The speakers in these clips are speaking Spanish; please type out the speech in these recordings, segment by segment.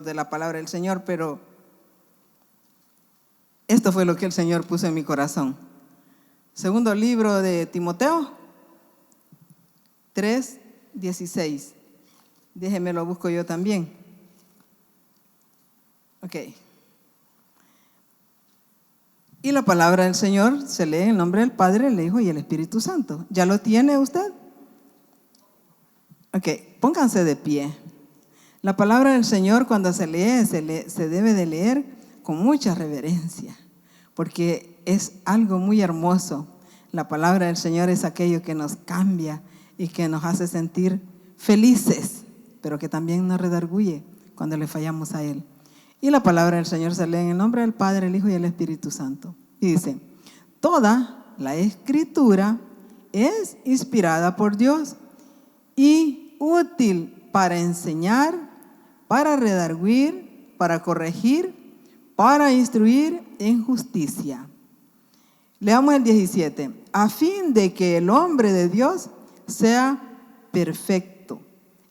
de la palabra del Señor, pero esto fue lo que el Señor puso en mi corazón. Segundo libro de Timoteo 3:16. Déjeme lo busco yo también. Ok. Y la palabra del Señor se lee en el nombre del Padre, el Hijo y el Espíritu Santo. ¿Ya lo tiene usted? Ok, pónganse de pie. La palabra del Señor, cuando se lee, se debe de leer con mucha reverencia, porque es algo muy hermoso. La palabra del Señor es aquello que nos cambia y que nos hace sentir felices, pero que también nos redarguye cuando le fallamos a Él. Y la palabra del Señor se lee en el nombre del Padre, el Hijo y el Espíritu Santo. Y dice: toda la Escritura es inspirada por Dios y útil para enseñar, para redarguir, para corregir, para instruir en justicia. Leamos el 17. A fin de que el hombre de Dios sea perfecto,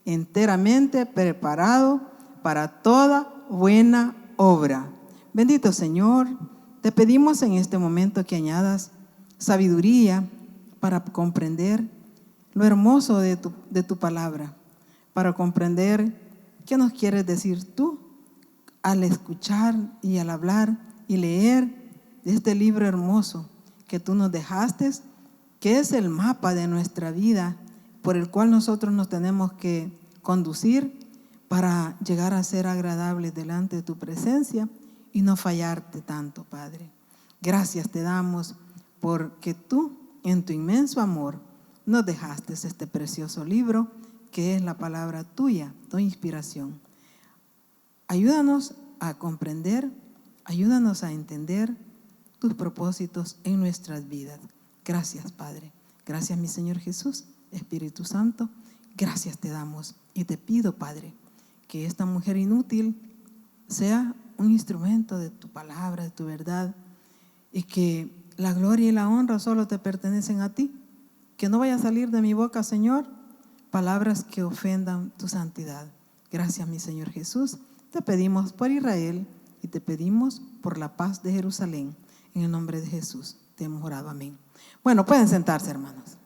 enteramente preparado para toda buena obra. Bendito Señor, te pedimos en este momento que añadas sabiduría para comprender lo hermoso de tu palabra, para comprender qué nos quieres decir tú al escuchar y al hablar y leer de este libro hermoso que tú nos dejaste, que es el mapa de nuestra vida por el cual nosotros nos tenemos que conducir para llegar a ser agradables delante de tu presencia y no fallarte tanto, Padre. Gracias te damos porque tú, en tu inmenso amor, nos dejaste este precioso libro que es la palabra tuya, tu inspiración. Ayúdanos a comprender, ayúdanos a entender tus propósitos en nuestras vidas. Gracias, Padre. Gracias, mi Señor Jesús, Espíritu Santo. Gracias te damos y te pido, Padre, que esta mujer inútil sea un instrumento de tu palabra, de tu verdad, y que la gloria y la honra solo te pertenecen a ti. Que no vaya a salir de mi boca, Señor, palabras que ofendan tu santidad. Gracias, mi Señor Jesús. Te pedimos por Israel y te pedimos por la paz de Jerusalén. En el nombre de Jesús te hemos orado. Amén. Bueno, pueden sentarse, hermanos.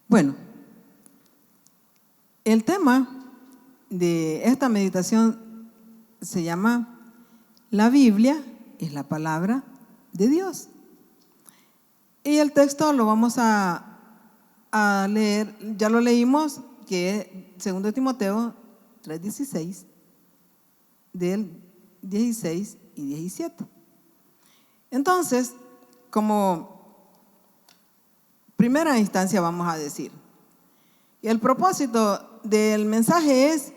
Bueno, el tema de esta meditación se llama: la Biblia es la palabra de Dios. Y el texto lo vamos a leer, ya lo leímos, que es 2 Timoteo 3:16, del 16 y 17. Entonces, como primera instancia vamos a decir, el propósito del mensaje es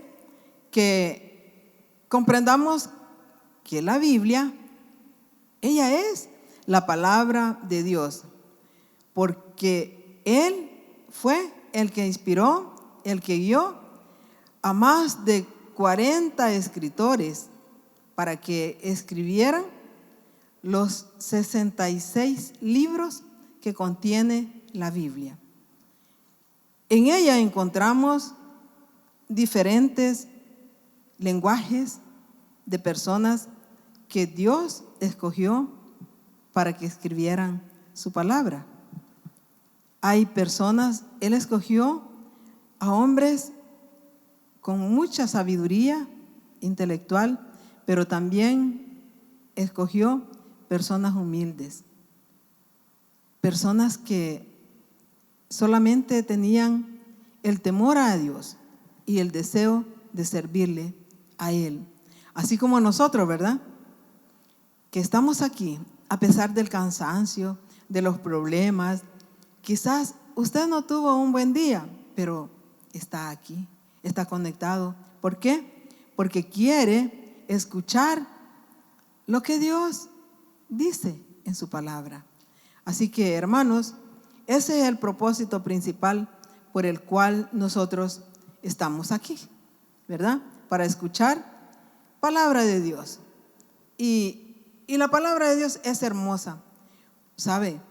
que comprendamos que la Biblia, ella es la palabra de Dios, porque Él fue el que inspiró, el que guió a más de 40 escritores para que escribieran los 66 libros que contiene la Biblia. En ella encontramos diferentes lenguajes de personas que Dios escogió para que escribieran su palabra. Hay personas, Él escogió a hombres con mucha sabiduría intelectual, pero también escogió personas humildes, personas que solamente tenían el temor a Dios y el deseo de servirle a Él. Así como nosotros, ¿verdad? Que estamos aquí a pesar del cansancio, de los problemas. Quizás usted no tuvo un buen día, pero está aquí, está conectado. ¿Por qué? Porque quiere escuchar lo que Dios dice en su palabra. Así que, hermanos, ese es el propósito principal por el cual nosotros estamos aquí, ¿verdad? Para escuchar palabra de Dios. Y la palabra de Dios es hermosa, ¿sabe?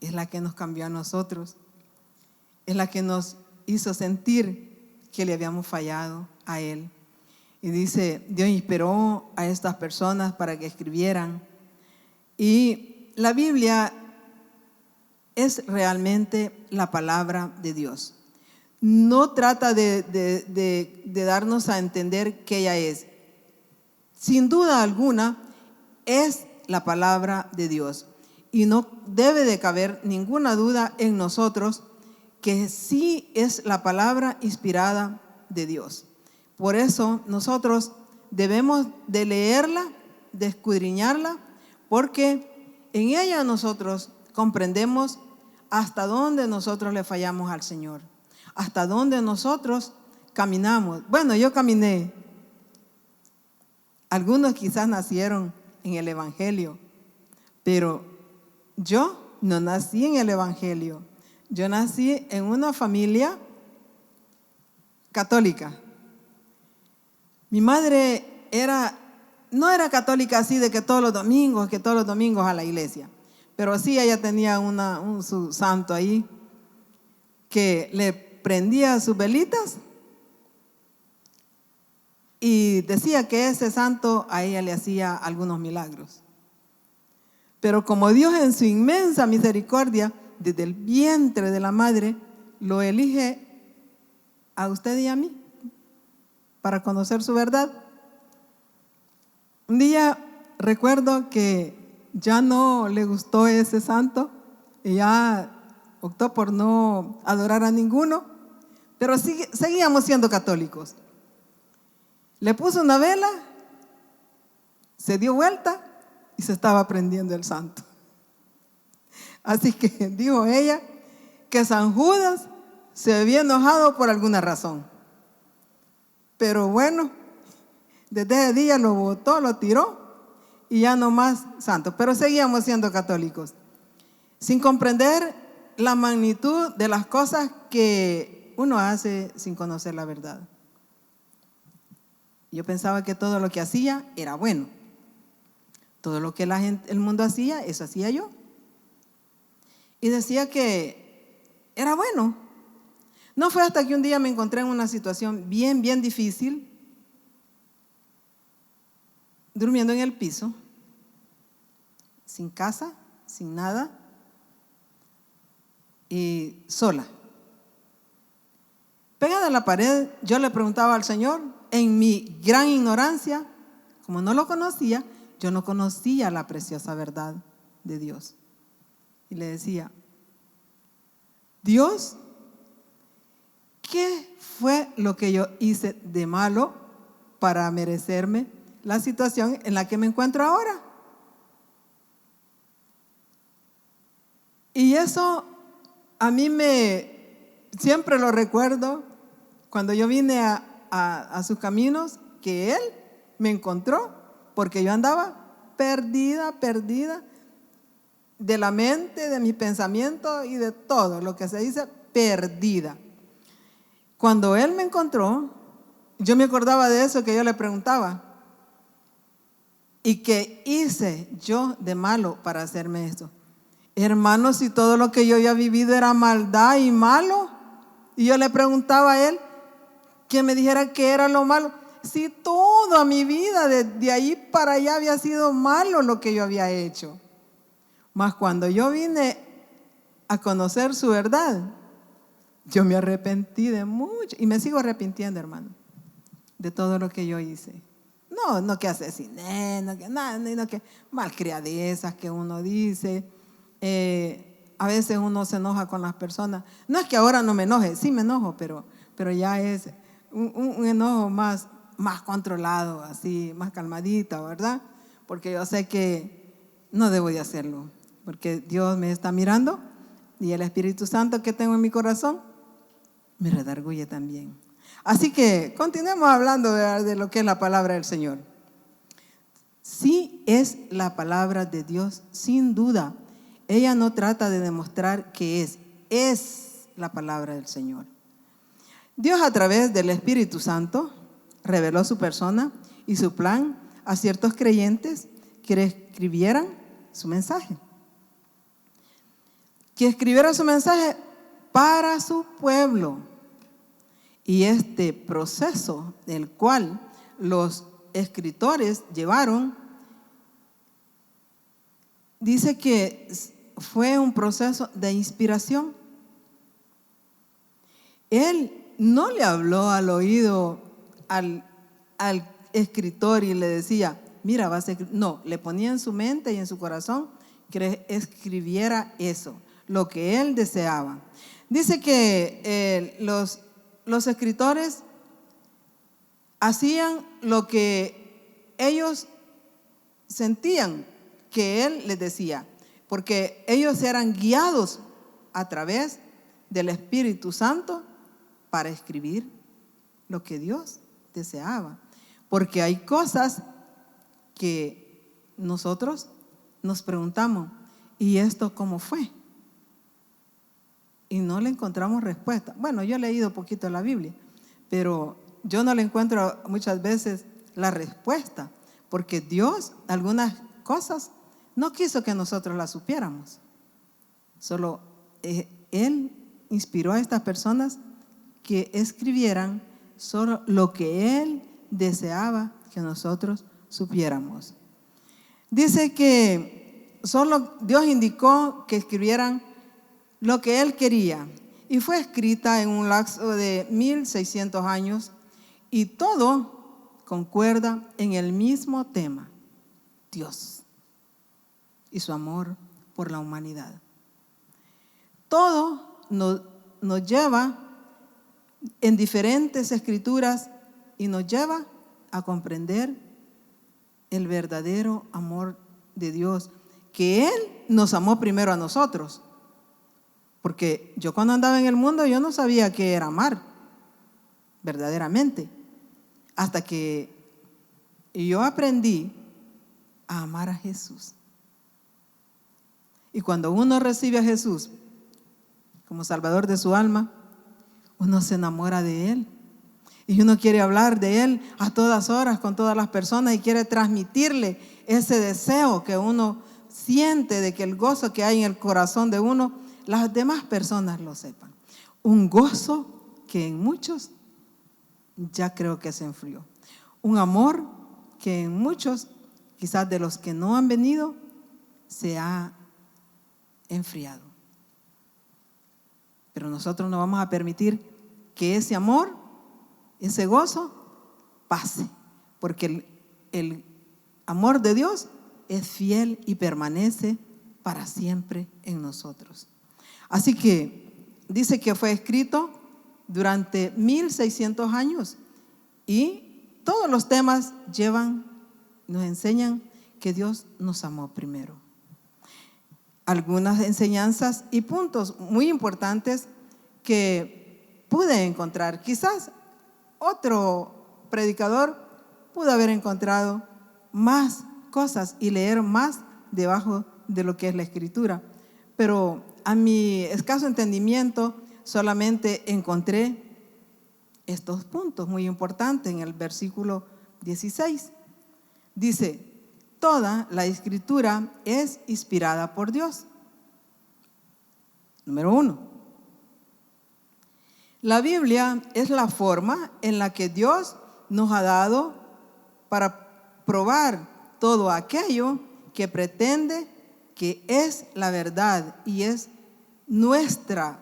Es la que nos cambió a nosotros, es la que nos hizo sentir que le habíamos fallado a Él. Y dice, Dios inspiró a estas personas para que escribieran. Y la Biblia es realmente la palabra de Dios. No trata de darnos a entender que ella es. Sin duda alguna, es la palabra de Dios. Y no debe de caber ninguna duda en nosotros que sí es la palabra inspirada de Dios. Por eso nosotros debemos de leerla, de escudriñarla, porque en ella nosotros comprendemos hasta dónde nosotros le fallamos al Señor, hasta dónde nosotros caminamos. Bueno, yo caminé. Algunos quizás nacieron en el Evangelio, pero yo no nací en el Evangelio. Yo nací en una familia católica. Mi madre no era católica así de que todos los domingos a la iglesia, pero sí ella tenía su santo ahí que le prendía sus velitas y decía que ese santo a ella le hacía algunos milagros. Pero como Dios en su inmensa misericordia, desde el vientre de la madre, lo elige a usted y a mí para conocer su verdad. Un día recuerdo que ya no le gustó ese santo y ya optó por no adorar a ninguno, pero seguíamos siendo católicos. Le puso una vela, se dio vuelta y se estaba prendiendo el santo. Así que dijo ella que San Judas se había enojado por alguna razón. Pero bueno, desde ese día lo botó, lo tiró y ya no más santo. Pero seguíamos siendo católicos, sin comprender la magnitud de las cosas que uno hace sin conocer la verdad. Yo pensaba que todo lo que hacía era bueno. Todo lo que el mundo hacía, eso hacía yo. Y decía que era bueno. No fue hasta que un día me encontré en una situación bien difícil, durmiendo en el piso, sin casa, sin nada, y sola. Pegada a la pared, yo le preguntaba al Señor, en mi gran ignorancia, como no lo conocía, yo no conocía la preciosa verdad de Dios. Y le decía, Dios, ¿qué fue lo que yo hice de malo para merecerme la situación en la que me encuentro ahora? Y eso a mí siempre lo recuerdo cuando yo vine a sus caminos, que Él me encontró, porque yo andaba perdida de la mente, de mis pensamientos y de todo lo que se dice, perdida. Cuando Él me encontró, yo me acordaba de eso que yo le preguntaba. ¿Y qué hice yo de malo para hacerme esto? Hermanos, si todo lo que yo había vivido era maldad y malo, y yo le preguntaba a Él que me dijera qué era lo malo. Si toda mi vida, de ahí para allá, había sido malo lo que yo había hecho. Mas cuando yo vine a conocer su verdad, yo me arrepentí de mucho, y me sigo arrepintiendo, hermano, de todo lo que yo hice. No que asesiné, no que nada, no que malcriadezas que uno dice. A veces uno se enoja con las personas. No es que ahora no me enoje, sí me enojo, pero ya es un enojo más controlado, así, más calmadito, ¿verdad? Porque yo sé que no debo de hacerlo, porque Dios me está mirando y el Espíritu Santo que tengo en mi corazón me redarguye también. Así que continuemos hablando de lo que es la palabra del Señor. Sí es la palabra de Dios, sin duda. Ella no trata de demostrar que es la palabra del Señor. Dios, a través del Espíritu Santo, reveló su persona y su plan a ciertos creyentes que escribieran su mensaje. Que escribieran su mensaje para su pueblo. Y este proceso, el cual los escritores llevaron, dice que fue un proceso de inspiración. Él no le habló al oído al escritor y le decía, mira, vas a escribir. No, le ponía en su mente y en su corazón que escribiera eso, lo que él deseaba. Dice que los escritores hacían lo que ellos sentían que él les decía, porque ellos eran guiados a través del Espíritu Santo para escribir lo que Dios deseaba. Porque hay cosas que nosotros nos preguntamos, ¿y esto cómo fue? Y no le encontramos respuesta. Bueno, yo he leído poquito la Biblia, pero yo no le encuentro muchas veces la respuesta, porque Dios, algunas cosas, no quiso que nosotros las supiéramos. Solo Él inspiró a estas personas que escribieran solo lo que Él deseaba que nosotros supiéramos. Dice que solo Dios indicó que escribieran lo que Él quería, y fue escrita en un lapso de 1600 años, y todo concuerda en el mismo tema: Dios y su amor por la humanidad. Todo nos lleva en diferentes escrituras y nos lleva a comprender el verdadero amor de Dios, que Él nos amó primero a nosotros. Porque yo cuando andaba en el mundo yo no sabía qué era amar verdaderamente, hasta que yo aprendí a amar a Jesús. Y cuando uno recibe a Jesús como Salvador de su alma, uno se enamora de Él. Y uno quiere hablar de Él a todas horas con todas las personas y quiere transmitirle ese deseo que uno siente, de que el gozo que hay en el corazón de uno, las demás personas lo sepan. Un gozo que en muchos ya creo que se enfrió. Un amor que en muchos, quizás de los que no han venido, se ha enfriado. Pero nosotros no vamos a permitir que ese amor, ese gozo, pase. Porque el amor de Dios es fiel y permanece para siempre en nosotros. Así que dice que fue escrito durante 1600 años y todos los temas nos enseñan que Dios nos amó primero. Algunas enseñanzas y puntos muy importantes que pude encontrar. Quizás otro predicador pudo haber encontrado más cosas y leer más debajo de lo que es la Escritura, pero a mi escaso entendimiento solamente encontré estos puntos muy importantes. En el versículo 16 dice: toda la Escritura es inspirada por Dios. Número 1. La Biblia es la forma en la que Dios nos ha dado para probar todo aquello que pretende que es la verdad y es nuestra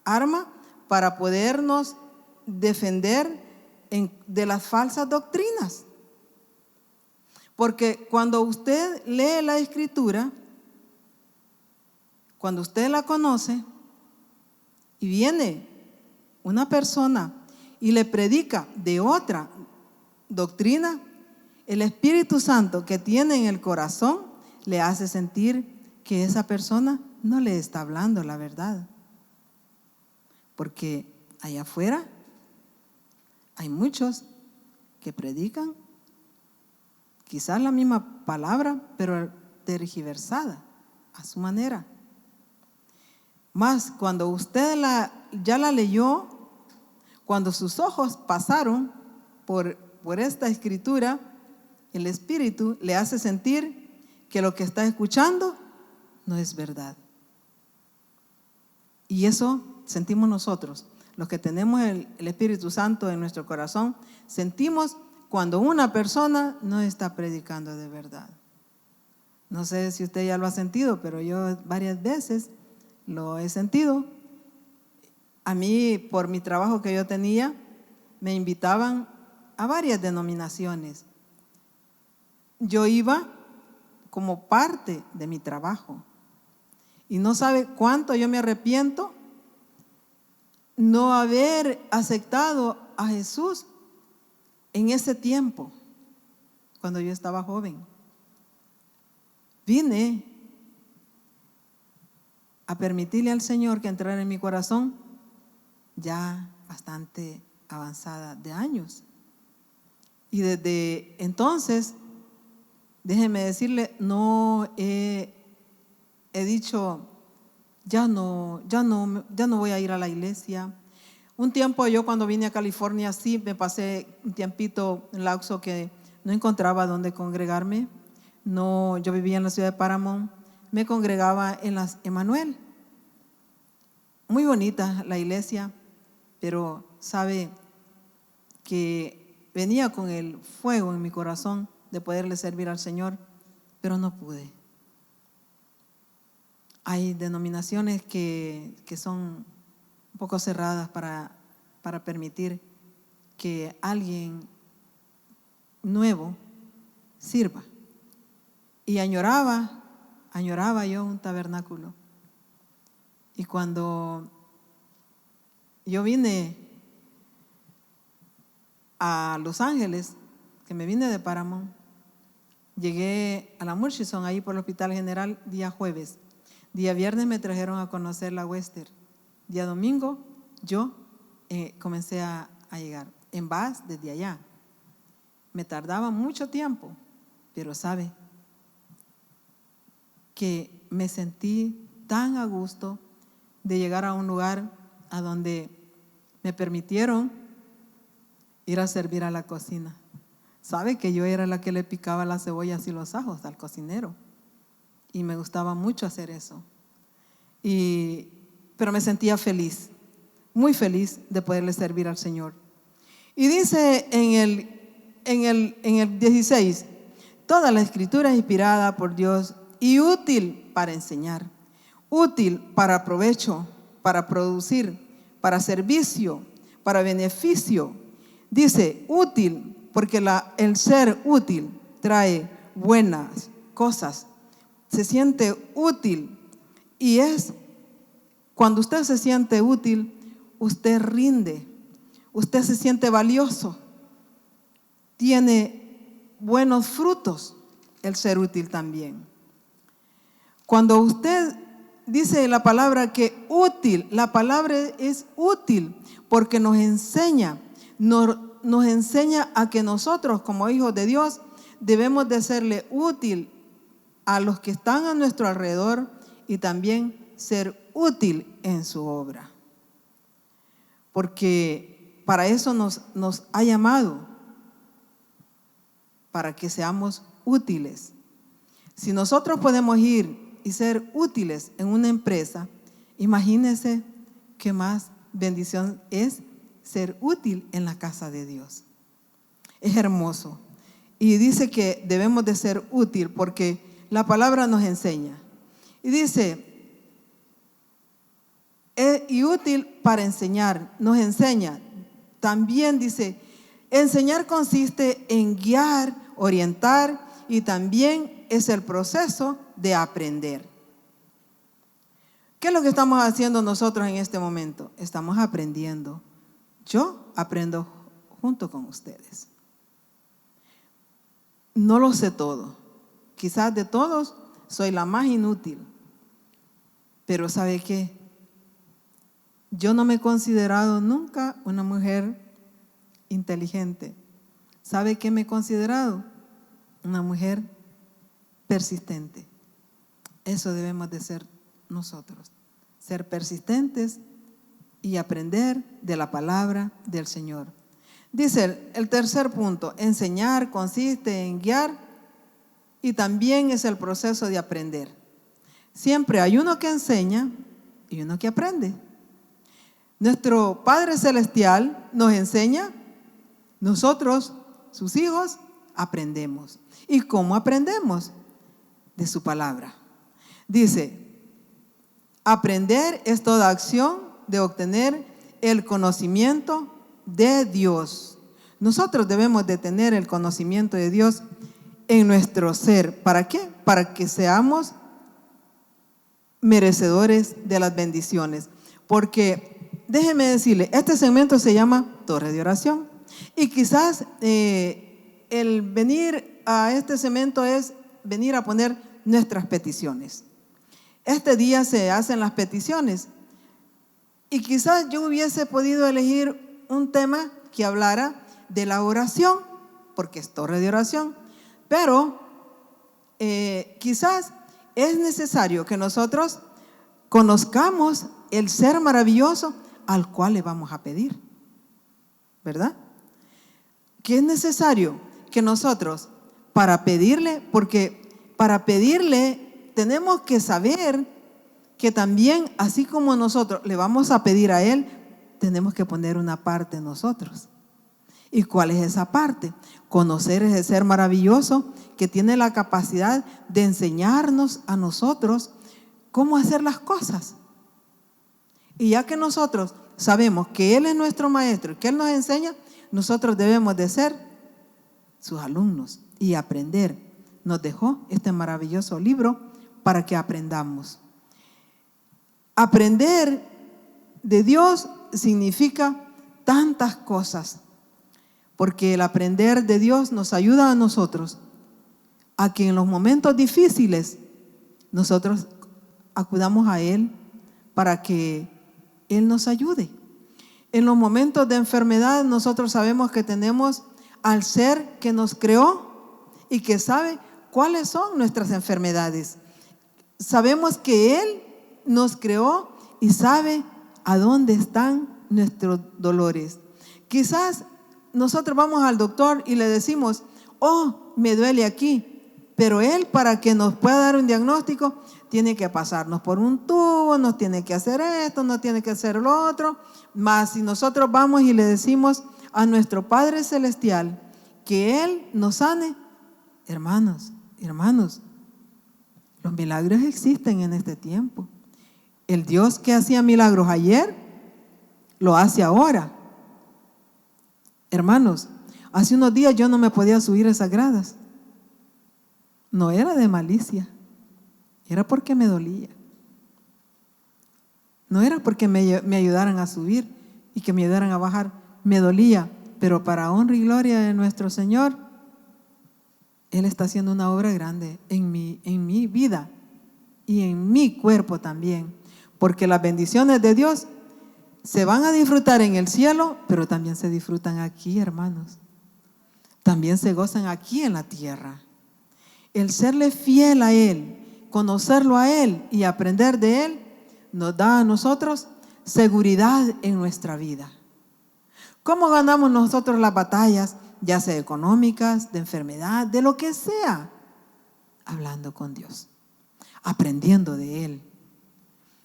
arma para podernos defender de las falsas doctrinas. Porque cuando usted lee la Escritura, cuando usted la conoce y viene una persona y le predica de otra doctrina, el Espíritu Santo que tiene en el corazón le hace sentir que esa persona no le está hablando la verdad. Porque allá afuera hay muchos que predican quizás la misma palabra, pero tergiversada a su manera. Más cuando usted ya la leyó, cuando sus ojos pasaron por esta Escritura, el Espíritu le hace sentir que lo que está escuchando no es verdad. Y eso sentimos nosotros, los que tenemos el Espíritu Santo en nuestro corazón, sentimos cuando una persona no está predicando de verdad. No sé si usted ya lo ha sentido, pero yo varias veces lo he sentido. A mí, por mi trabajo que yo tenía, me invitaban a varias denominaciones. Yo iba como parte de mi trabajo. Y no sabe cuánto yo me arrepiento no haber aceptado a Jesús en ese tiempo, cuando yo estaba joven. Vine a permitirle al Señor que entrara en mi corazón ya bastante avanzada de años. Y desde entonces, déjeme decirle, no he dicho, ya no voy a ir a la iglesia. Un tiempo yo cuando vine a California sí me pasé un tiempito en lapso que no encontraba dónde congregarme. No, yo vivía en la ciudad de Paramount, me congregaba en las Emanuel. Muy bonita la iglesia, pero sabe que venía con el fuego en mi corazón de poderle servir al Señor, pero no pude. Hay denominaciones que son un poco cerradas para permitir que alguien nuevo sirva. Y añoraba yo un tabernáculo. Y cuando yo vine a Los Ángeles, que me vine de Paramount, llegué a la Murchison, ahí por el Hospital General, día jueves. Día viernes me trajeron a conocer la Western. Día domingo yo comencé a llegar en bus desde allá. Me tardaba mucho tiempo, pero sabe que me sentí tan a gusto de llegar a un lugar a donde me permitieron ir a servir a la cocina. Sabe que yo era la que le picaba las cebollas y los ajos al cocinero. Y me gustaba mucho hacer eso. Pero me sentía feliz, muy feliz de poderle servir al Señor. Y dice en el 16, toda la escritura es inspirada por Dios y útil para enseñar, útil para provecho, para producir, para servicio, para beneficio. Dice útil porque el ser útil trae buenas cosas. Se siente útil y es cuando usted se siente útil, usted rinde, usted se siente valioso, tiene buenos frutos el ser útil también. Cuando usted dice la palabra que útil, la palabra es útil porque nos enseña a que nosotros como hijos de Dios debemos de serle útil a los que están a nuestro alrededor y también ser útil en su obra. Porque para eso nos ha llamado, para que seamos útiles. Si nosotros podemos ir y ser útiles en una empresa, imagínense qué más bendición es ser útil en la casa de Dios. Es hermoso. Y dice que debemos de ser útil porque la palabra nos enseña. Y dice, y útil para enseñar, nos enseña. También dice, enseñar consiste en guiar, orientar y también es el proceso de aprender. ¿Qué es lo que estamos haciendo nosotros en este momento? Estamos aprendiendo. Yo aprendo junto con ustedes. No lo sé todo. Quizás de todos soy la más inútil. Pero ¿sabe qué? Yo no me he considerado nunca una mujer inteligente. ¿Sabe qué me he considerado? Una mujer persistente. Eso debemos de ser nosotros. Ser persistentes y aprender de la palabra del Señor. Dice el tercer punto, enseñar consiste en guiar y también es el proceso de aprender. Siempre hay uno que enseña y uno que aprende. Nuestro Padre Celestial nos enseña, nosotros, sus hijos, aprendemos. ¿Y cómo aprendemos? De su palabra. Dice, aprender es toda acción de obtener el conocimiento de Dios. Nosotros debemos de tener el conocimiento de Dios en nuestro ser. ¿Para qué? Para que seamos merecedores de las bendiciones. Porque, déjeme decirle, este segmento se llama Torre de Oración. Y quizás el venir a este segmento es venir a poner nuestras peticiones. Este día se hacen las peticiones. Y quizás yo hubiese podido elegir un tema que hablara de la oración, porque es torre de oración. Pero quizás es necesario que nosotros conozcamos el ser maravilloso al cual le vamos a pedir, ¿verdad? Que es necesario que nosotros, para pedirle, porque para pedirle tenemos que saber que también, así como nosotros le vamos a pedir a Él, tenemos que poner una parte nosotros. ¿Y cuál es esa parte? Conocer ese ser maravilloso que tiene la capacidad de enseñarnos a nosotros cómo hacer las cosas. Y ya que nosotros sabemos que Él es nuestro maestro, que Él nos enseña, nosotros debemos de ser sus alumnos y aprender. Nos dejó este maravilloso libro para que aprendamos. Aprender de Dios significa tantas cosas. Porque el aprender de Dios nos ayuda a nosotros a que en los momentos difíciles nosotros acudamos a Él para que Él nos ayude. En los momentos de enfermedad nosotros sabemos que tenemos al ser que nos creó y que sabe cuáles son nuestras enfermedades. Sabemos que Él nos creó y sabe a dónde están nuestros dolores. Quizás nosotros vamos al doctor y le decimos, oh, me duele aquí, pero Él, para que nos pueda dar un diagnóstico, tiene que pasarnos por un tubo, nos tiene que hacer esto, nos tiene que hacer lo otro. Mas si nosotros vamos y le decimos a nuestro Padre Celestial que Él nos sane, hermanos, los milagros existen en este tiempo. El Dios que hacía milagros ayer, lo hace ahora. Hermanos, hace unos días yo no me podía subir esas gradas. No era de malicia, era porque me dolía. No era porque me ayudaran a subir y que me ayudaran a bajar, me dolía. Pero para honra y gloria de nuestro Señor, Él está haciendo una obra grande en mi vida y en mi cuerpo también. Porque las bendiciones de Dios se van a disfrutar en el cielo, pero también se disfrutan aquí, hermanos. También se gozan aquí en la tierra. El serle fiel a Él, conocerlo a Él y aprender de Él, nos da a nosotros seguridad en nuestra vida. ¿Cómo ganamos nosotros las batallas, ya sea económicas, de enfermedad, de lo que sea? Hablando con Dios, aprendiendo de Él.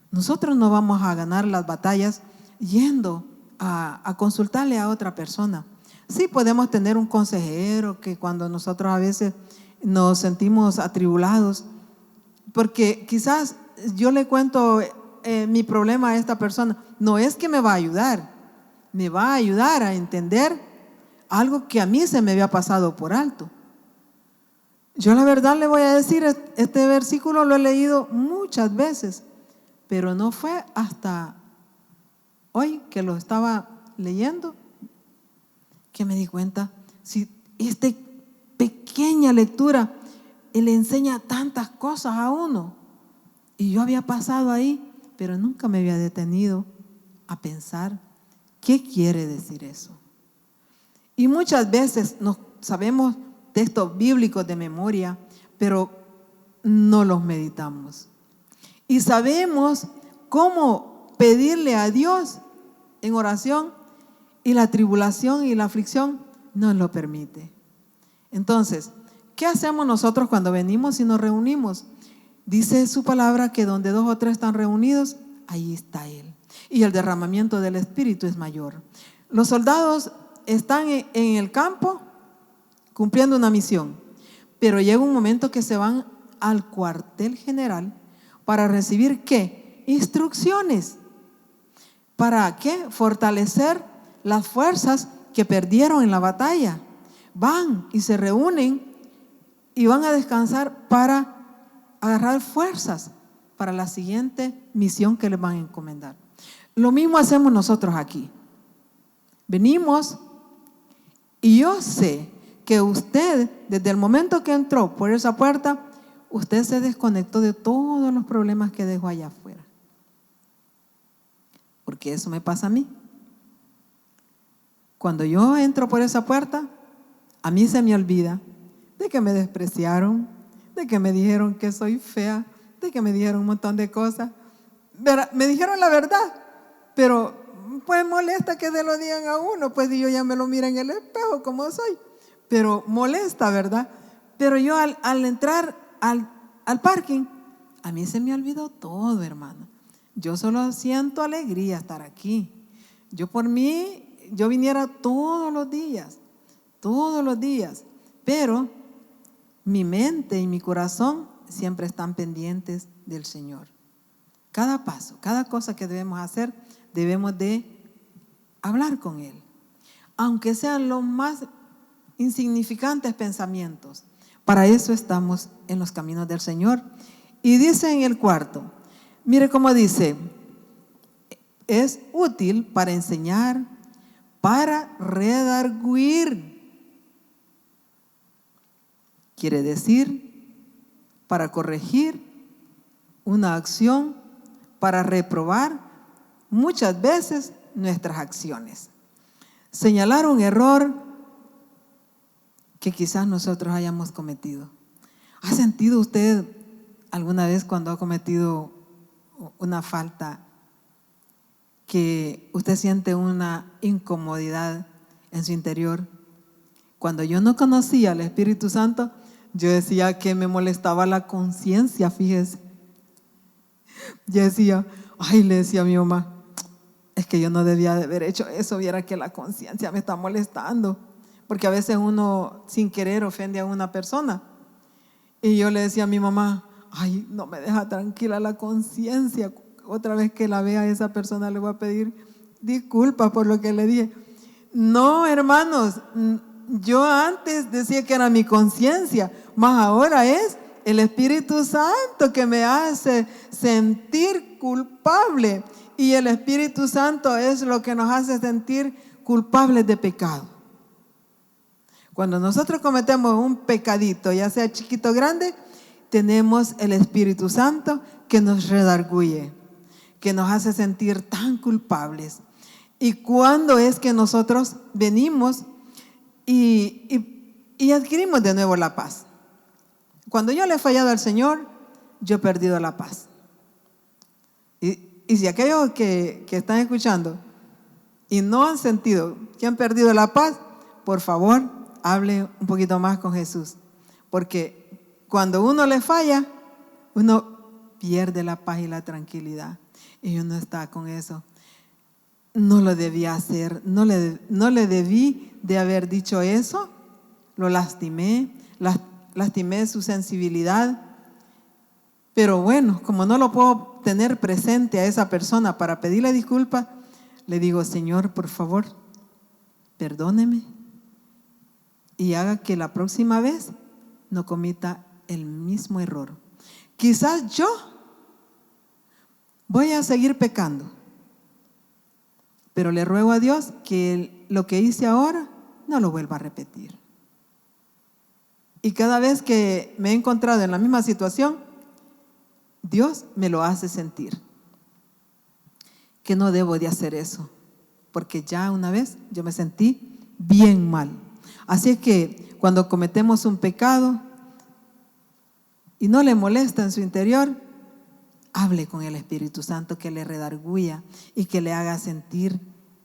Nosotros no vamos a ganar las batallas yendo a consultarle a otra persona. Sí podemos tener un consejero que cuando nosotros a veces nos sentimos atribulados, porque quizás yo le cuento mi problema a esta persona, no es que me va a ayudar, me va a ayudar a entender algo que a mí se me había pasado por alto. Yo la verdad le voy a decir, este versículo lo he leído muchas veces, pero no fue hasta hoy que lo estaba leyendo que me di cuenta, si esta pequeña lectura le enseña tantas cosas a uno. Y yo había pasado ahí, pero nunca me había detenido a pensar qué quiere decir eso. Y muchas veces nos sabemos textos bíblicos de memoria, pero no los meditamos. Y sabemos cómo pedirle a Dios en oración, y la tribulación y la aflicción nos lo permite. Entonces, ¿qué hacemos nosotros cuando venimos y nos reunimos? Dice su palabra que donde 2 o 3 están reunidos, ahí está Él. y el derramamiento del Espíritu es mayor. Los soldados están en el campo cumpliendo una misión, pero llega un momento que se van al cuartel general para recibir ¿qué? Instrucciones. ¿Para qué? Fortalecer las fuerzas que perdieron en la batalla. Van y se reúnen y van a descansar para agarrar fuerzas para la siguiente misión que les van a encomendar. Lo mismo hacemos nosotros aquí. Venimos y yo sé que usted, desde el momento que entró por esa puerta, usted se desconectó de todos los problemas que dejó allá afuera. Porque eso me pasa a mí. Cuando yo entro por esa puerta, a mí se me olvida de que me despreciaron, de que me dijeron que soy fea, de que me dijeron un montón de cosas. Me dijeron la verdad, pero pues molesta que se lo digan a uno, pues yo ya me lo miro en el espejo como soy. Pero molesta, ¿verdad? Pero yo al entrar al parking, a mí se me olvidó todo, hermano. Yo solo siento alegría estar aquí. Yo por mí, yo viniera todos los días, pero mi mente y mi corazón siempre están pendientes del Señor. Cada paso, cada cosa que debemos hacer, debemos de hablar con Él. Aunque sean los más insignificantes pensamientos, para eso estamos en los caminos del Señor. Y dice en el cuarto, mire cómo dice, es útil para enseñar, para redarguir. Quiere decir, para corregir una acción, para reprobar muchas veces nuestras acciones. Señalar un error que quizás nosotros hayamos cometido. ¿Ha sentido usted alguna vez cuando ha cometido una falta que usted siente una incomodidad en su interior? Cuando yo no conocía al Espíritu Santo, yo decía que me molestaba la conciencia, fíjese. Yo decía, le decía a mi mamá, es que yo no debía de haber hecho eso, viera que la conciencia me está molestando. Porque a veces uno sin querer ofende a una persona. Y yo le decía a mi mamá, no me deja tranquila la conciencia. Otra vez que la vea a esa persona le voy a pedir disculpas por lo que le dije. No, hermanos, yo antes decía que era mi conciencia, más ahora es el Espíritu Santo que me hace sentir culpable. Y el Espíritu Santo es lo que nos hace sentir culpables de pecado. Cuando nosotros cometemos un pecadito, ya sea chiquito o grande, tenemos el Espíritu Santo que nos redarguye, que nos hace sentir tan culpables. ¿Y cuándo es que nosotros venimos y adquirimos de nuevo la paz? Cuando yo le he fallado al Señor, yo he perdido la paz. Y si aquellos que están escuchando y no han sentido que han perdido la paz, por favor, hable un poquito más con Jesús. Porque cuando uno le falla, uno pierde la paz y la tranquilidad. Y uno está con eso. No lo debía hacer, no le debí de haber dicho eso. Lo lastimé su sensibilidad. Pero bueno, como no lo puedo tener presente a esa persona para pedirle disculpas, le digo, Señor, por favor, perdóneme y haga que la próxima vez no cometa el mismo error. Quizás yo voy a seguir pecando, pero le ruego a Dios que lo que hice ahora no lo vuelva a repetir. Y cada vez que me he encontrado en la misma situación, Dios me lo hace sentir que no debo de hacer eso, porque ya una vez yo me sentí bien mal. Así es que cuando cometemos un pecado y no le molesta en su interior, hable con el Espíritu Santo que le redarguya y que le haga sentir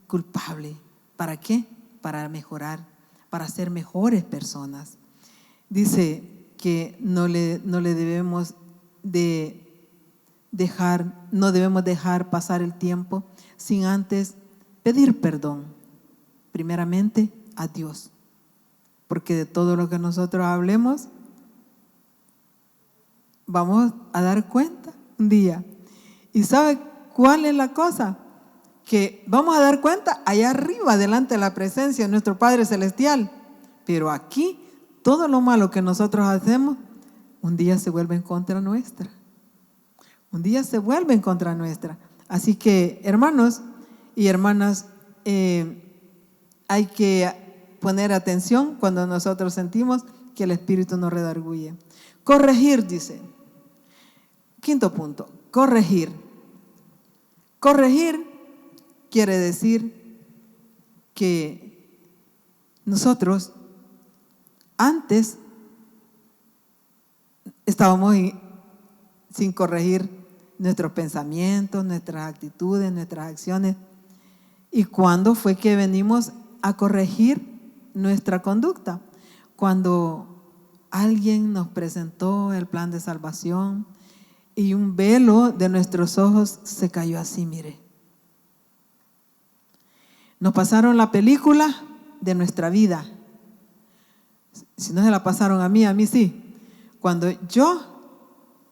culpable. ¿Para qué? Para mejorar, para ser mejores personas. Dice que no le debemos de no debemos dejar pasar el tiempo sin antes pedir perdón, primeramente a Dios, porque de todo lo que nosotros hablemos vamos a dar cuenta un día. ¿Y sabe cuál es la cosa? Que vamos a dar cuenta allá arriba, delante de la presencia de nuestro Padre Celestial. Pero aquí, todo lo malo que nosotros hacemos, un día se vuelve en contra nuestra. Un día se vuelve en contra nuestra. Así que, hermanos y hermanas, hay que poner atención cuando nosotros sentimos que el Espíritu nos redarguye. Corregir, dice. Quinto punto, corregir. Corregir quiere decir que nosotros antes estábamos sin corregir nuestros pensamientos, nuestras actitudes, nuestras acciones. ¿Y cuándo fue que venimos a corregir nuestra conducta? Cuando alguien nos presentó el plan de salvación y un velo de nuestros ojos se cayó así, mire. Nos pasaron la película de nuestra vida. Si no se la pasaron a mí sí. Cuando yo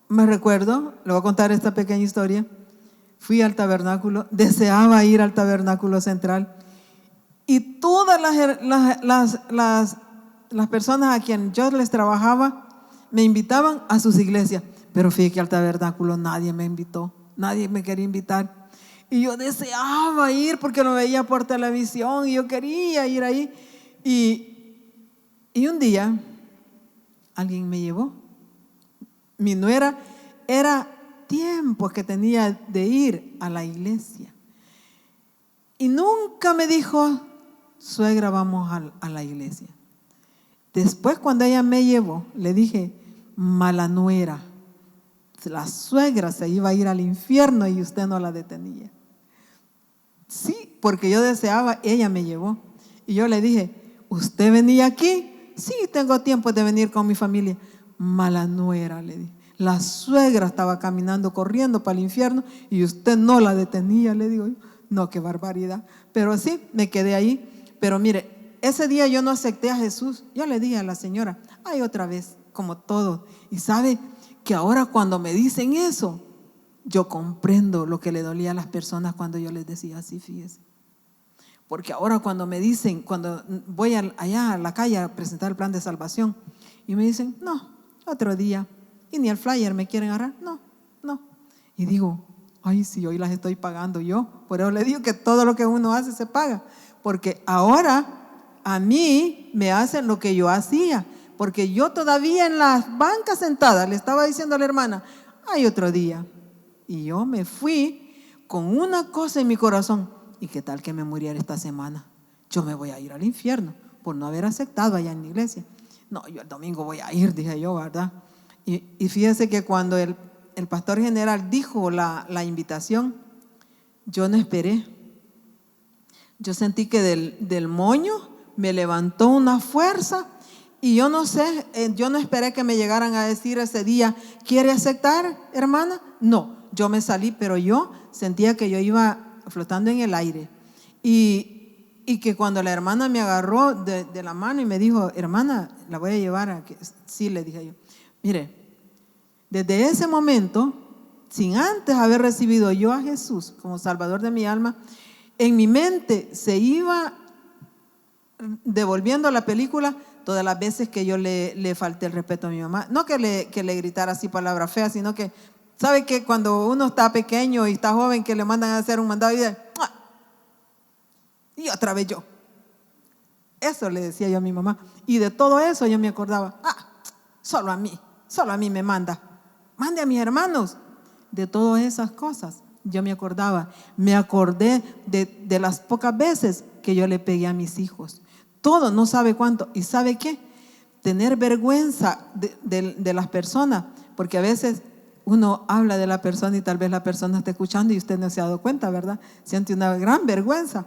me recuerdo, le voy a contar esta pequeña historia, fui al tabernáculo, deseaba ir al tabernáculo central y todas las personas a quien yo les trabajaba me invitaban a sus iglesias, pero fíjate que al tabernáculo nadie me invitó, nadie me quería invitar. Y yo deseaba ir porque lo veía por televisión y yo quería ir ahí. Y un día alguien me llevó. Mi nuera, era tiempo que tenía de ir a la iglesia. Y nunca me dijo, suegra, vamos a la iglesia. Después, cuando ella me llevó, le dije, mala nuera, la suegra se iba a ir al infierno y usted no la detenía. Sí, porque yo deseaba, ella me llevó. Y yo le dije, ¿usted venía aquí? Sí, tengo tiempo de venir con mi familia. Mala nuera, le dije. La suegra estaba caminando, corriendo para el infierno y usted no la detenía, le digo yo. No, qué barbaridad. Pero sí, me quedé ahí. Pero mire, ese día yo no acepté a Jesús. Yo le dije a la señora, ay, otra vez, como todo. Y sabe que ahora cuando me dicen eso, yo comprendo lo que le dolía a las personas cuando yo les decía así, fíjese. Porque ahora cuando me dicen, cuando voy allá a la calle a presentar el plan de salvación y me dicen, no, otro día, y ni el flyer me quieren agarrar, no. Y digo, ay, sí, hoy las estoy pagando yo. Por eso le digo que todo lo que uno hace se paga. Porque ahora a mí me hacen lo que yo hacía. Porque yo todavía en las bancas sentada le estaba diciendo a la hermana, ay, otro día. Y yo me fui con una cosa en mi corazón. ¿Y qué tal que me muriera esta semana? Yo me voy a ir al infierno por no haber aceptado allá en la iglesia. No, yo el domingo voy a ir, dije yo, ¿verdad? Y fíjese que cuando el pastor general dijo la invitación, yo no esperé. Yo sentí que del moño me levantó una fuerza y yo no sé, yo no esperé que me llegaran a decir ese día, ¿quiere aceptar, hermana? No, yo me salí, pero yo sentía que yo iba flotando en el aire y que cuando la hermana me agarró de la mano y me dijo, hermana, la voy a llevar a que sí, le dije yo, mire, desde ese momento, sin antes haber recibido yo a Jesús como Salvador de mi alma, en mi mente se iba devolviendo la película todas las veces que yo le falté el respeto a mi mamá. No que le gritara así palabras feas, sino que, ¿sabe que cuando uno está pequeño y está joven que le mandan a hacer un mandado y dice, ¡ah! Y otra vez yo? Eso le decía yo a mi mamá. Y de todo eso yo me acordaba, solo a mí me manda. Mande a mis hermanos. De todas esas cosas yo me acordaba. Me acordé de las pocas veces que yo le pegué a mis hijos. Todo, no sabe cuánto. ¿Y sabe qué? Tener vergüenza de las personas, porque a veces uno habla de la persona y tal vez la persona está escuchando y usted no se ha dado cuenta, ¿verdad? Siente una gran vergüenza.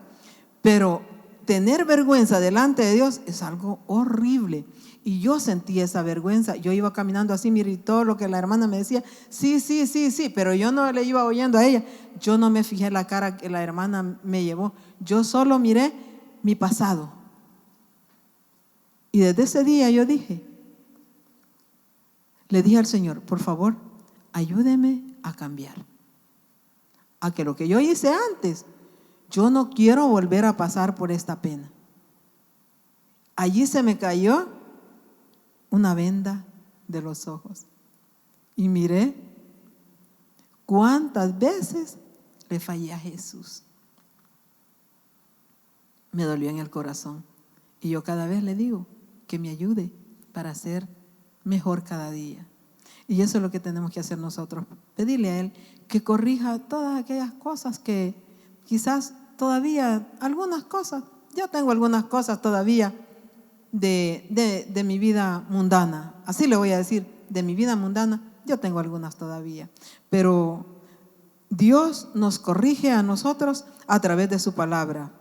Pero tener vergüenza delante de Dios es algo horrible. Y yo sentí esa vergüenza. Yo iba caminando así, mire, y todo lo que la hermana me decía, sí, pero yo no le iba oyendo a ella. Yo no me fijé en la cara que la hermana me llevó. Yo solo miré mi pasado. Y desde ese día yo le dije al Señor, por favor, ayúdeme a cambiar. A que lo que yo hice antes, yo no quiero volver a pasar por esta pena. Allí se me cayó una venda de los ojos. Y miré cuántas veces le fallé a Jesús. Me dolió en el corazón. Y yo cada vez le digo que me ayude para ser mejor cada día. Y eso es lo que tenemos que hacer nosotros. Pedirle a Él que corrija todas aquellas cosas que quizás todavía, algunas cosas, yo tengo algunas cosas todavía de mi vida mundana. Así le voy a decir, de mi vida mundana, yo tengo algunas todavía. Pero Dios nos corrige a nosotros a través de su palabra.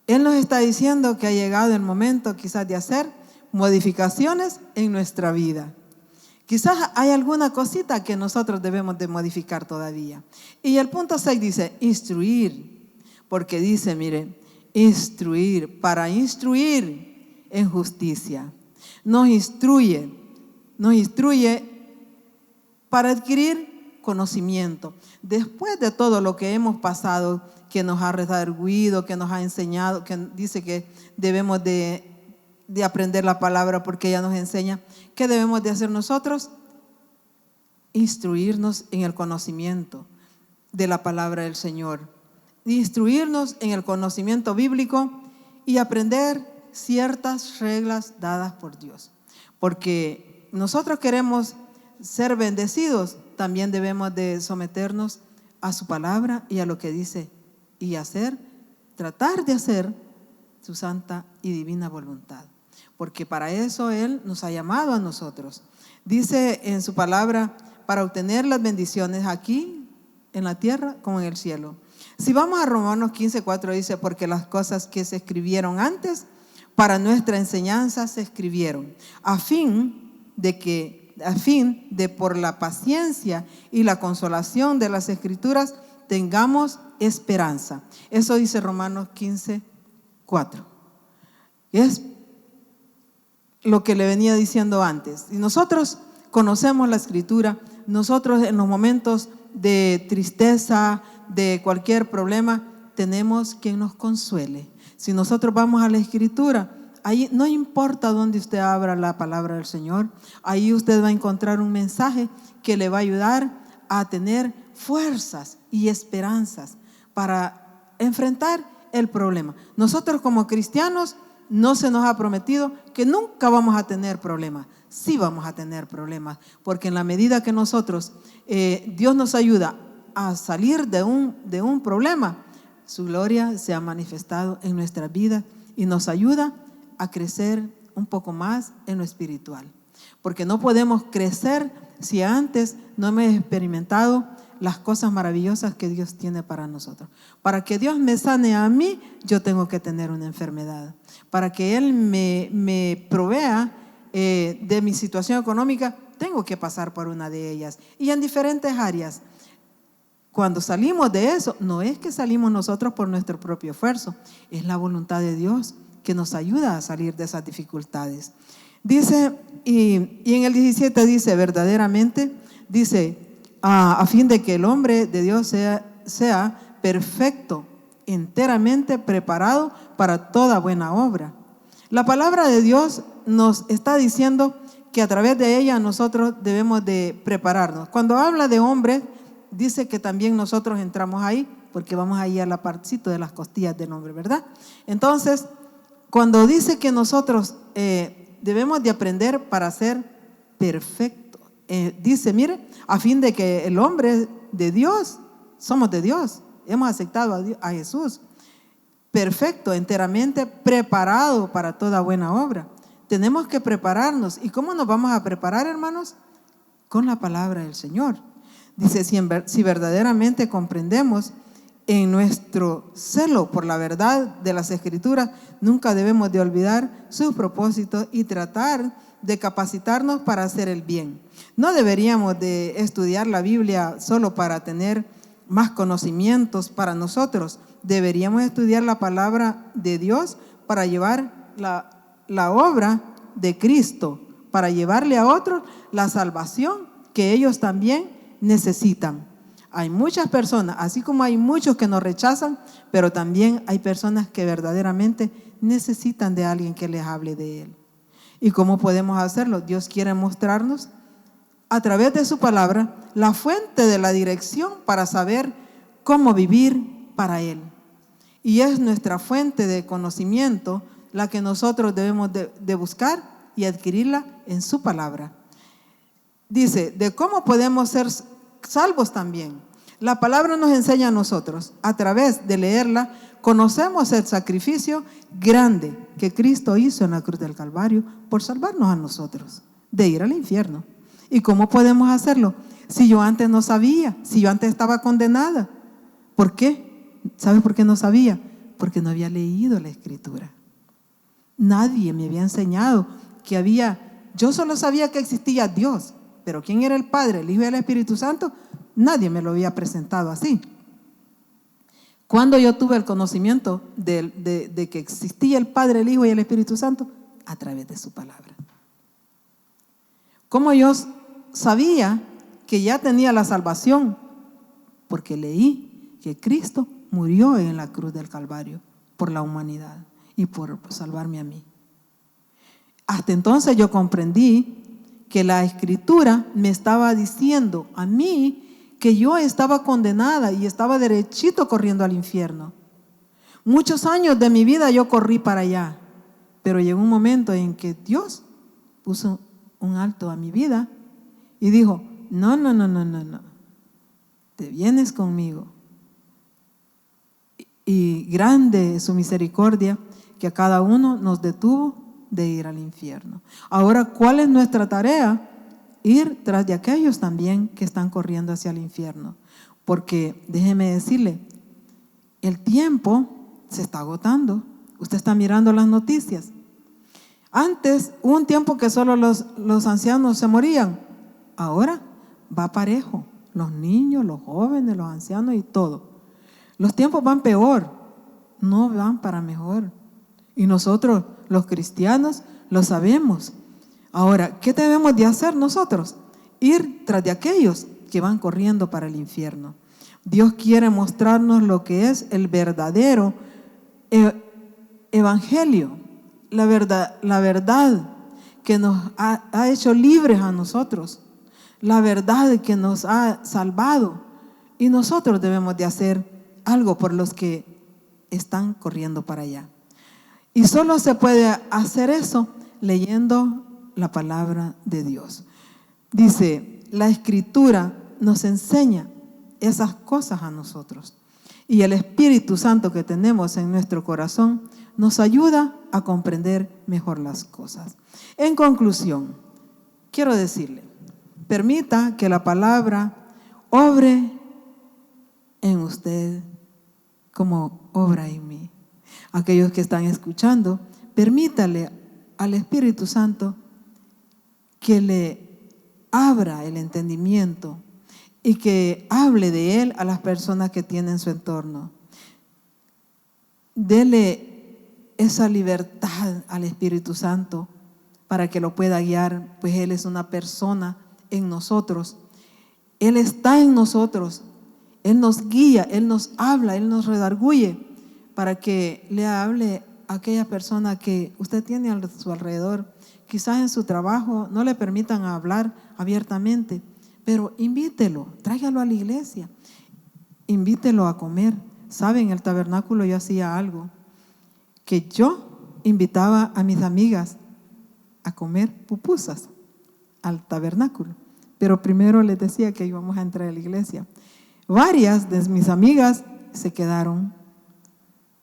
Él nos está diciendo que ha llegado el momento quizás de hacer modificaciones en nuestra vida. Quizás hay alguna cosita que nosotros debemos de modificar todavía. Y el punto 6 dice, instruir. Porque dice, miren, instruir, para instruir en justicia. Nos instruye para adquirir conocimiento. Después de todo lo que hemos pasado, que nos ha redarguido, que nos ha enseñado, que dice que debemos de aprender la palabra porque ella nos enseña. ¿Qué debemos de hacer nosotros? Instruirnos en el conocimiento de la palabra del Señor. Instruirnos en el conocimiento bíblico y aprender ciertas reglas dadas por Dios. Porque nosotros queremos ser bendecidos, también debemos de someternos a su palabra y a lo que dice y tratar de hacer su santa y divina voluntad. Porque para eso Él nos ha llamado a nosotros. Dice en su palabra, para obtener las bendiciones aquí en la tierra como en el cielo. Si vamos a Romanos 15:4 dice, porque las cosas que se escribieron antes, para nuestra enseñanza se escribieron, a fin de por la paciencia y la consolación de las Escrituras tengamos esperanza. Eso dice Romanos 15:4. Es lo que le venía diciendo antes. Y nosotros conocemos la Escritura, nosotros en los momentos de tristeza, de cualquier problema, tenemos quien nos consuele. Si nosotros vamos a la Escritura, ahí no importa dónde usted abra la palabra del Señor, ahí usted va a encontrar un mensaje que le va a ayudar a tener fuerzas y esperanzas para enfrentar el problema. Nosotros como cristianos no se nos ha prometido que nunca vamos a tener problemas. Sí vamos a tener problemas, porque en la medida que nosotros, Dios nos ayuda a salir de un problema, su gloria se ha manifestado en nuestra vida y nos ayuda a crecer un poco más en lo espiritual. Porque no podemos crecer si antes no hemos experimentado las cosas maravillosas que Dios tiene para nosotros. Para que Dios me sane a mí, yo tengo que tener una enfermedad. Para que Él me provea de mi situación económica, tengo que pasar por una de ellas. Y en diferentes áreas. Cuando salimos de eso, no es que salimos nosotros por nuestro propio esfuerzo, es la voluntad de Dios que nos ayuda a salir de esas dificultades. Dice, y en el 17 dice, verdaderamente, dice, a fin de que el hombre de Dios sea perfecto, enteramente preparado para toda buena obra. La palabra de Dios nos está diciendo que a través de ella nosotros debemos de prepararnos. Cuando habla de hombre, dice que también nosotros entramos ahí, porque vamos ahí a la partecita de las costillas del hombre, ¿verdad? Entonces, cuando dice que nosotros debemos de aprender para ser perfecto, dice, mire, a fin de que el hombre de Dios, somos de Dios, hemos aceptado a Jesús, perfecto, enteramente preparado para toda buena obra. Tenemos que prepararnos. ¿Y cómo nos vamos a preparar, hermanos? Con la palabra del Señor. Dice, si verdaderamente comprendemos en nuestro celo por la verdad de las Escrituras, nunca debemos de olvidar sus propósitos y tratar de capacitarnos para hacer el bien. No deberíamos de estudiar la Biblia solo para tener más conocimientos para nosotros. Deberíamos estudiar la palabra de Dios para llevar la obra de Cristo, para llevarle a otros la salvación que ellos también necesitan. Hay muchas personas, así como hay muchos que nos rechazan, pero también hay personas que verdaderamente necesitan de alguien que les hable de Él. ¿Y cómo podemos hacerlo? Dios quiere mostrarnos a través de su palabra la fuente de la dirección para saber cómo vivir para Él. Y es nuestra fuente de conocimiento la que nosotros debemos de buscar y adquirirla en su palabra. Dice, de cómo podemos ser salvos también. La palabra nos enseña a nosotros, a través de leerla, conocemos el sacrificio grande que Cristo hizo en la cruz del Calvario por salvarnos a nosotros de ir al infierno. ¿Y cómo podemos hacerlo? Si yo antes no sabía, si yo antes estaba condenada. ¿Por qué? ¿Sabes por qué no sabía? Porque no había leído la Escritura. Nadie me había enseñado que yo solo sabía que existía Dios, pero ¿quién era el Padre, el Hijo y el Espíritu Santo? Nadie me lo había presentado así. Cuando yo tuve el conocimiento de que existía el Padre, el Hijo y el Espíritu Santo, a través de su palabra. ¿Cómo yo sabía que ya tenía la salvación? Porque leí que Cristo murió en la cruz del Calvario por la humanidad y por salvarme a mí. Hasta entonces yo comprendí que la Escritura me estaba diciendo a mí que yo estaba condenada y estaba derechito corriendo al infierno. Muchos años de mi vida yo corrí para allá, pero llegó un momento en que Dios puso un alto a mi vida y dijo, no, te vienes conmigo. Y grande es su misericordia que a cada uno nos detuvo de ir al infierno. Ahora, ¿cuál es nuestra tarea? Ir tras de aquellos también que están corriendo hacia el infierno. Porque déjeme decirle, el tiempo se está agotando. Usted está mirando las noticias. Antes hubo un tiempo que solo los ancianos se morían. Ahora va parejo. Los niños, los jóvenes, los ancianos y todo. Los tiempos van peor, no van para mejor. Y nosotros, los cristianos, lo sabemos. Ahora, ¿qué debemos de hacer nosotros? Ir tras de aquellos que van corriendo para el infierno. Dios quiere mostrarnos lo que es el verdadero evangelio, la verdad que nos ha hecho libres a nosotros, la verdad que nos ha salvado. Y nosotros debemos de hacer algo por los que están corriendo para allá. Y solo se puede hacer eso leyendo la palabra de Dios. Dice, la Escritura nos enseña esas cosas a nosotros. Y el Espíritu Santo que tenemos en nuestro corazón nos ayuda a comprender mejor las cosas. En conclusión, quiero decirle, permita que la palabra obre en usted como obra en mí. Aquellos que están escuchando, permítale al Espíritu Santo que le abra el entendimiento y que hable de Él a las personas que tienen su entorno. Dele esa libertad al Espíritu Santo para que lo pueda guiar, pues Él es una persona en nosotros. Él está en nosotros. Él nos guía, Él nos habla, Él nos redarguye para que le hable a aquella persona que usted tiene a su alrededor. Quizás en su trabajo no le permitan hablar abiertamente, pero invítelo, tráigalo a la iglesia, invítelo a comer. ¿Saben? En el tabernáculo yo hacía algo, que yo invitaba a mis amigas a comer pupusas al tabernáculo, pero primero les decía que íbamos a entrar a la iglesia. Varias de mis amigas se quedaron.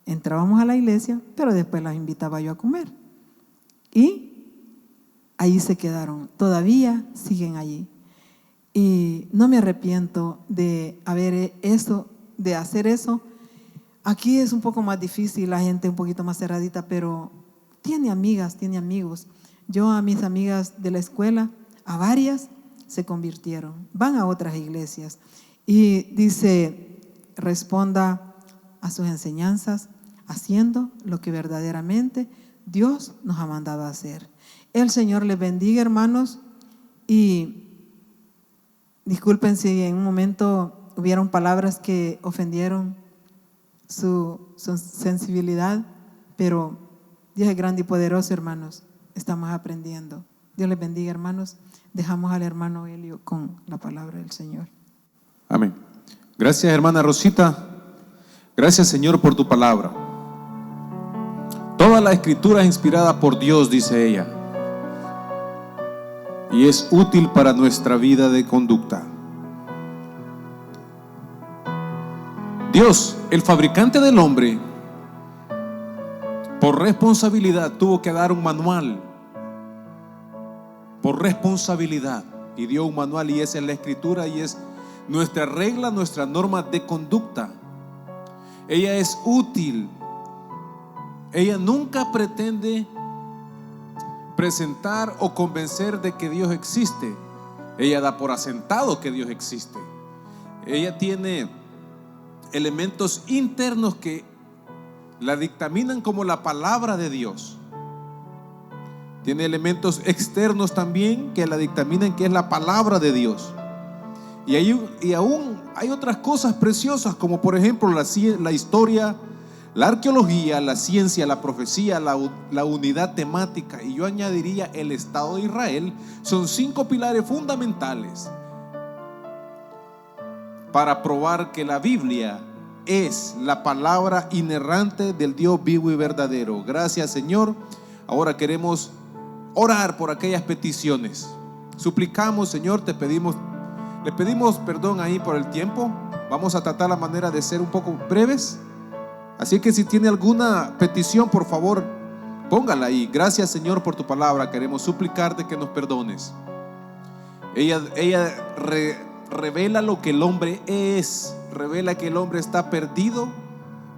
Entrábamos a la iglesia, pero después las invitaba yo a comer. Y ahí se quedaron. Todavía siguen allí. Y no me arrepiento de hacer eso Aquí es un poco más difícil, la gente un poquito más cerradita, pero tiene amigas, tiene amigos. Yo a mis amigas de la escuela, a varias se convirtieron, van a otras iglesias. Y dice, responda a sus enseñanzas haciendo lo que verdaderamente Dios nos ha mandado a hacer. El Señor les bendiga, hermanos, y disculpen si en un momento hubieron palabras que ofendieron su sensibilidad, pero Dios es grande y poderoso, hermanos. Estamos aprendiendo. Dios les bendiga, hermanos. Dejamos al hermano Elio con la palabra del Señor. Amén. Gracias, hermana Rosita. Gracias, Señor, por tu palabra. Toda la escritura es inspirada por Dios, dice ella, y es útil para nuestra vida de conducta. Dios, el fabricante del hombre, por responsabilidad tuvo que dar un manual. Por responsabilidad. Y dio un manual, y esa es la escritura, y es nuestra regla, nuestra norma de conducta. Ella es útil. Ella nunca pretende presentar o convencer de que Dios existe. Ella da por asentado que Dios existe. Ella tiene elementos internos que la dictaminan como la palabra de Dios. Tiene elementos externos también que la dictaminan que es la palabra de Dios. Y aún hay otras cosas preciosas, como por ejemplo la historia, la arqueología, la ciencia, la profecía, la unidad temática, y yo añadiría el Estado de Israel. Son 5 pilares fundamentales para probar que la Biblia es la palabra inerrante del Dios vivo y verdadero. Gracias, Señor. Ahora queremos orar por aquellas peticiones. Suplicamos, Señor, le pedimos perdón ahí por el tiempo. Vamos a tratar la manera de ser un poco breves. Así que si tiene alguna petición, por favor, póngala ahí. Gracias, Señor, por tu palabra. Queremos suplicarte que nos perdones. Ella revela lo que el hombre es. Revela que el hombre está perdido,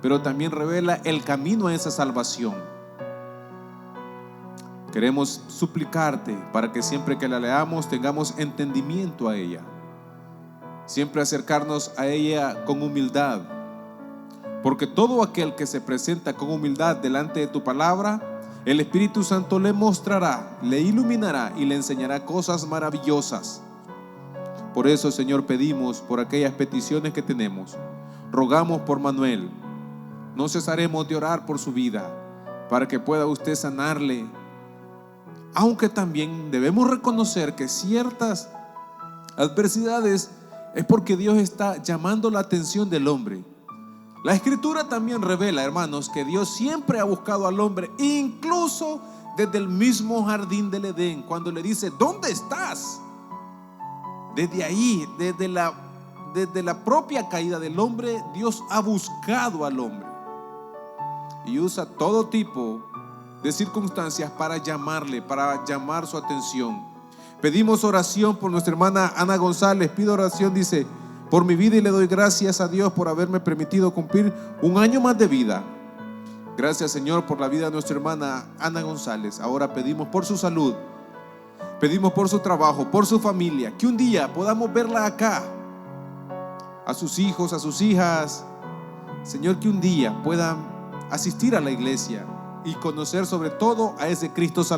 pero también revela el camino a esa salvación. Queremos suplicarte para que siempre que la leamos tengamos entendimiento a ella. Siempre acercarnos a ella con humildad. Porque todo aquel que se presenta con humildad delante de tu palabra, el Espíritu Santo le mostrará, le iluminará y le enseñará cosas maravillosas. Por eso, Señor, pedimos por aquellas peticiones que tenemos. Rogamos por Manuel. No cesaremos de orar por su vida, para que pueda usted sanarle. Aunque también debemos reconocer que ciertas adversidades es porque Dios está llamando la atención del hombre. La Escritura también revela, hermanos, que Dios siempre ha buscado al hombre, incluso desde el mismo jardín del Edén, cuando le dice: ¿dónde estás? Desde ahí, desde la propia caída del hombre, Dios ha buscado al hombre y usa todo tipo de circunstancias para llamarle, para llamar su atención. Pedimos oración por nuestra hermana Ana González. Pido oración, dice: por mi vida, y le doy gracias a Dios por haberme permitido cumplir un año más de vida. Gracias, Señor, por la vida de nuestra hermana Ana González. Ahora pedimos por su salud, pedimos por su trabajo, por su familia, que un día podamos verla acá, a sus hijos, a sus hijas. Señor, que un día puedan asistir a la iglesia y conocer sobre todo a ese Cristo Salvador.